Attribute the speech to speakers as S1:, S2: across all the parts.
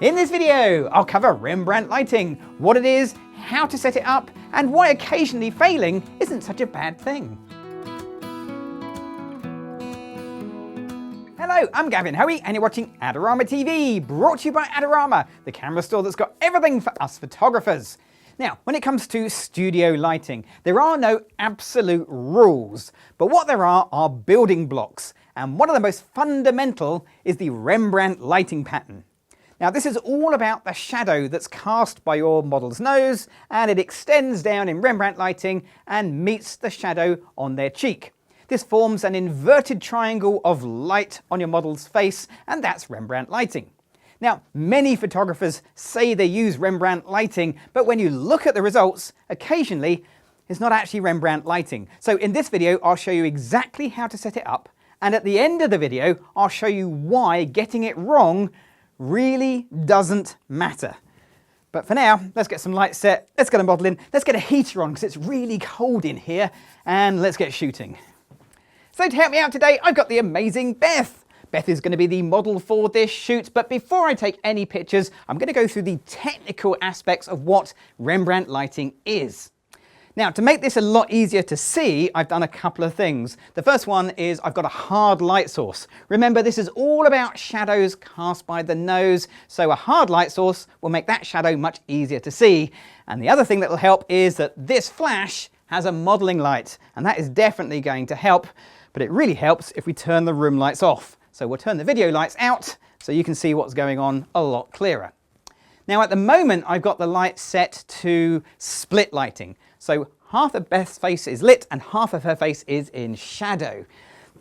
S1: In this video, I'll cover Rembrandt Lighting, what it is, how to set it up, and why occasionally failing isn't such a bad thing. Hello, I'm Gavin Hoey and you're watching Adorama TV, brought to you by Adorama, the camera store that's got everything for us photographers. Now, when it comes to studio lighting, there are no absolute rules, but what there are building blocks, and one of the most fundamental is the Rembrandt lighting pattern. Now, this is all about the shadow that's cast by your model's nose, and it extends down in Rembrandt lighting and meets the shadow on their cheek. This forms an inverted triangle of light on your model's face, and that's Rembrandt lighting. Now, many photographers say they use Rembrandt lighting, but when you look at the results, occasionally it's not actually Rembrandt lighting. So in this video, I'll show you exactly how to set it up, and at the end of the video, I'll show you why getting it wrong really doesn't matter. But for now, let's get some lights set, let's get a model in, let's get a heater on because it's really cold in here, and let's get shooting. So to help me out today, I've got the amazing Beth. Beth is going to be the model for this shoot, but before I take any pictures, I'm going to go through the technical aspects of what Rembrandt lighting is. Now, to make this a lot easier to see, I've done a couple of things. The first one is I've got a hard light source. Remember, this is all about shadows cast by the nose, so a hard light source will make that shadow much easier to see. And the other thing that will help is that this flash has a modeling light, and that is definitely going to help, but it really helps if we turn the room lights off. So we'll turn the video lights out so you can see what's going on a lot clearer. Now, at the moment, I've got the light set to split lighting. So half of Beth's face is lit and half of her face is in shadow.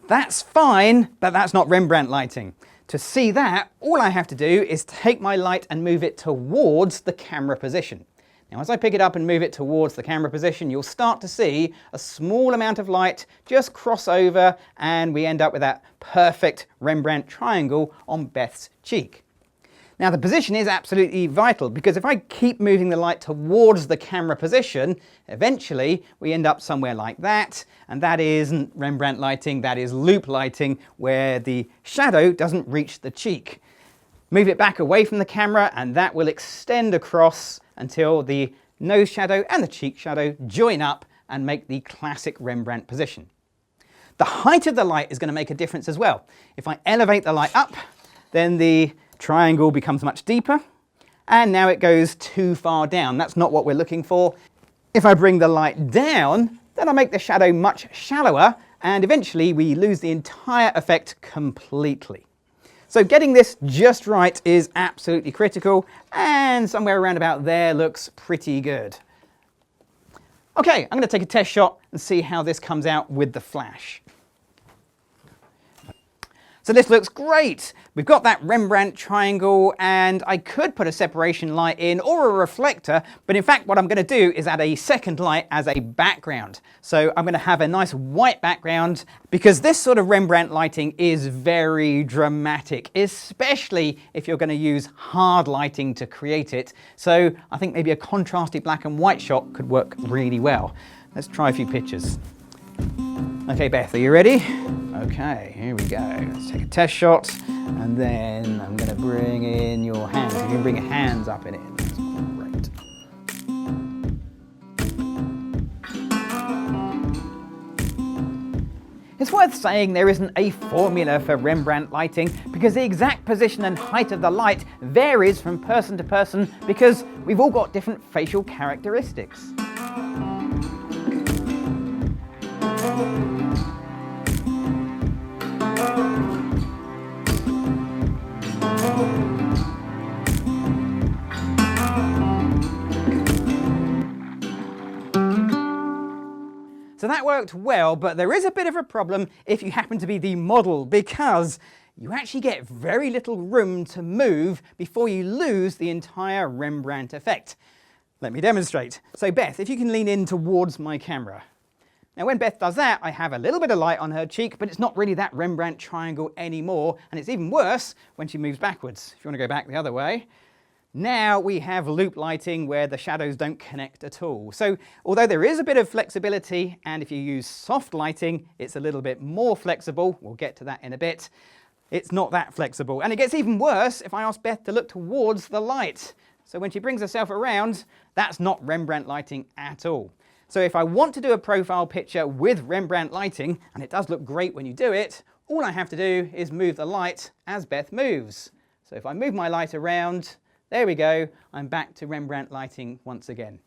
S1: That's fine, but that's not Rembrandt lighting. To see that, all I have to do is take my light and move it towards the camera position. Now, as I pick it up and move it towards the camera position, you'll start to see a small amount of light just cross over, and we end up with that perfect Rembrandt triangle on Beth's cheek. Now, the position is absolutely vital because if I keep moving the light towards the camera position, eventually we end up somewhere like that, and that isn't Rembrandt lighting, that is loop lighting, where the shadow doesn't reach the cheek. Move it back away from the camera and that will extend across until the nose shadow and the cheek shadow join up and make the classic Rembrandt position. The height of the light is going to make a difference as well. If I elevate the light up, then the triangle becomes much deeper, and now it goes too far down. That's not what we're looking for. If I bring the light down, then I make the shadow much shallower, and eventually we lose the entire effect completely. So getting this just right is absolutely critical, and somewhere around about there looks pretty good. Okay, I'm going to take a test shot and see how this comes out with the flash. So this looks great. We've got that Rembrandt triangle, and I could put a separation light in or a reflector, but in fact what I'm going to do is add a second light as a background. So I'm going to have a nice white background because this sort of Rembrandt lighting is very dramatic, especially if you're going to use hard lighting to create it. So I think maybe a contrasty black and white shot could work really well. Let's try a few pictures. Okay, Beth, are you ready? Okay, here we go. Let's take a test shot, and then I'm going to bring in your hands. You can bring your hands up in it. That's great. It's worth saying there isn't a formula for Rembrandt lighting because the exact position and height of the light varies from person to person because we've all got different facial characteristics. So that worked well, but there is a bit of a problem if you happen to be the model because you actually get very little room to move before you lose the entire Rembrandt effect. Let me demonstrate. So Beth, if you can lean in towards my camera. Now when Beth does that, I have a little bit of light on her cheek, but it's not really that Rembrandt triangle anymore, and it's even worse when she moves backwards. If you want to go back the other way. Now we have loop lighting where the shadows don't connect at all. So although there is a bit of flexibility, and if you use soft lighting, it's a little bit more flexible, we'll get to that in a bit, It's not that flexible. And it gets even worse if I ask Beth to look towards the light. So when she brings herself around, that's not Rembrandt lighting at all. So if I want to do a profile picture with Rembrandt lighting, and it does look great when you do it, all I have to do is move the light as Beth moves. So if I move my light around, there we go, I'm back to Rembrandt lighting once again.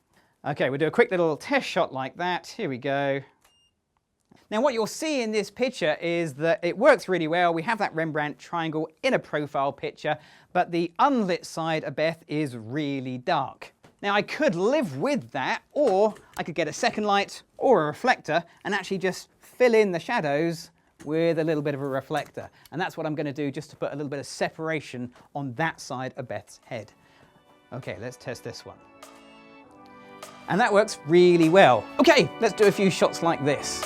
S1: Okay, we'll do a quick little test shot like that. Here we go. Now what you'll see in this picture is that it works really well. We have that Rembrandt triangle in a profile picture, but the unlit side of Beth is really dark. Now I could live with that, or I could get a second light or a reflector and actually just fill in the shadows with a little bit of a reflector. And that's what I'm going to do, just to put a little bit of separation on that side of Beth's head. Okay, let's test this one. And that works really well. Okay, let's do a few shots like this.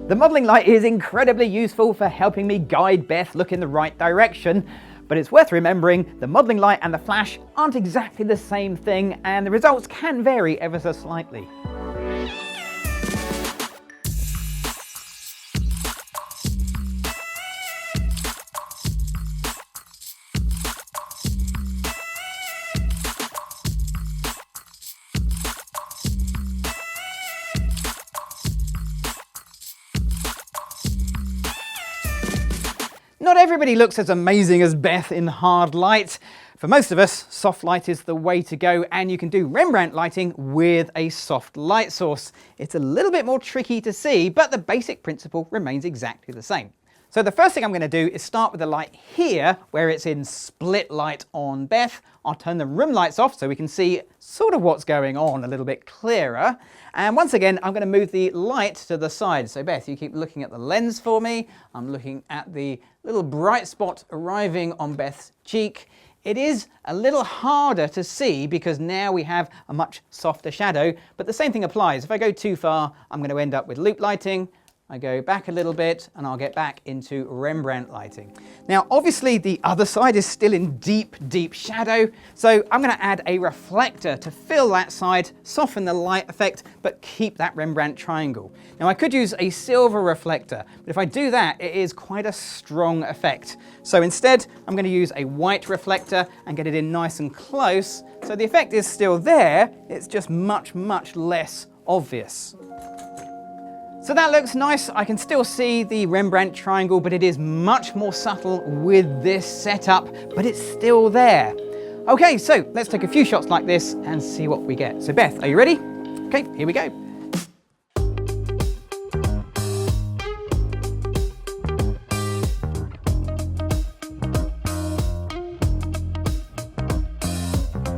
S1: The modelling light is incredibly useful for helping me guide Beth look in the right direction, but it's worth remembering the modelling light and the flash aren't exactly the same thing, and the results can vary ever so slightly. Not everybody looks as amazing as Beth in hard light. For most of us, soft light is the way to go, and you can do Rembrandt lighting with a soft light source. It's a little bit more tricky to see, but the basic principle remains exactly the same. So the first thing I'm going to do is start with the light here, where it's in split light on Beth. I'll turn the room lights off so we can see sort of what's going on a little bit clearer. And once again, I'm going to move the light to the side. So Beth, you keep looking at the lens for me. I'm looking at the little bright spot arriving on Beth's cheek. It is a little harder to see because now we have a much softer shadow, but the same thing applies. If I go too far, I'm going to end up with loop lighting. I go back a little bit and I'll get back into Rembrandt lighting. Now obviously the other side is still in deep, deep shadow, so I'm going to add a reflector to fill that side, soften the light effect, but keep that Rembrandt triangle. Now I could use a silver reflector, but if I do that, it is quite a strong effect. So instead, I'm going to use a white reflector and get it in nice and close, so the effect is still there, it's just much, much less obvious. So that looks nice. I can still see the Rembrandt triangle, but it is much more subtle with this setup, but it's still there. Okay, so let's take a few shots like this and see what we get. So Beth, are you ready? Okay, here we go.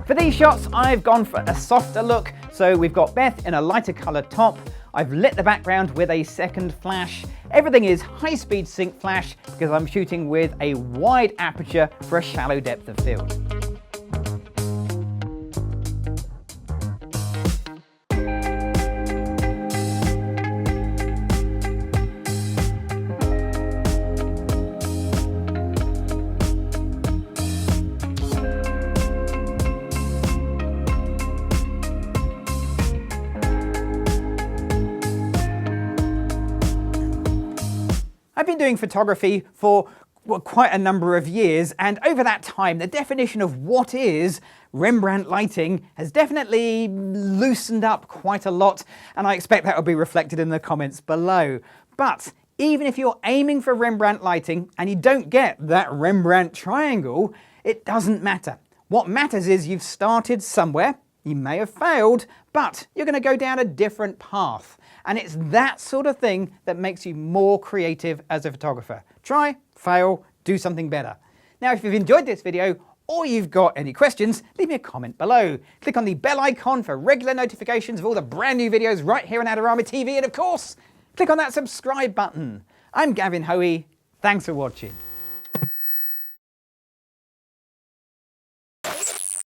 S1: For these shots, I've gone for a softer look. So we've got Beth in a lighter coloured top. I've lit the background with a second flash. Everything is high-speed sync flash because I'm shooting with a wide aperture for a shallow depth of field. I've been doing photography for quite a number of years, and over that time the definition of what is Rembrandt lighting has definitely loosened up quite a lot, and I expect that will be reflected in the comments below. But even if you're aiming for Rembrandt lighting and you don't get that Rembrandt triangle, it doesn't matter. What matters is you've started somewhere, you may have failed, but you're going to go down a different path. And it's that sort of thing that makes you more creative as a photographer. Try, fail, do something better. Now, if you've enjoyed this video or you've got any questions, leave me a comment below. Click on the bell icon for regular notifications of all the brand new videos right here on Adorama TV. And of course, click on that subscribe button. I'm Gavin Hoey. Thanks for watching.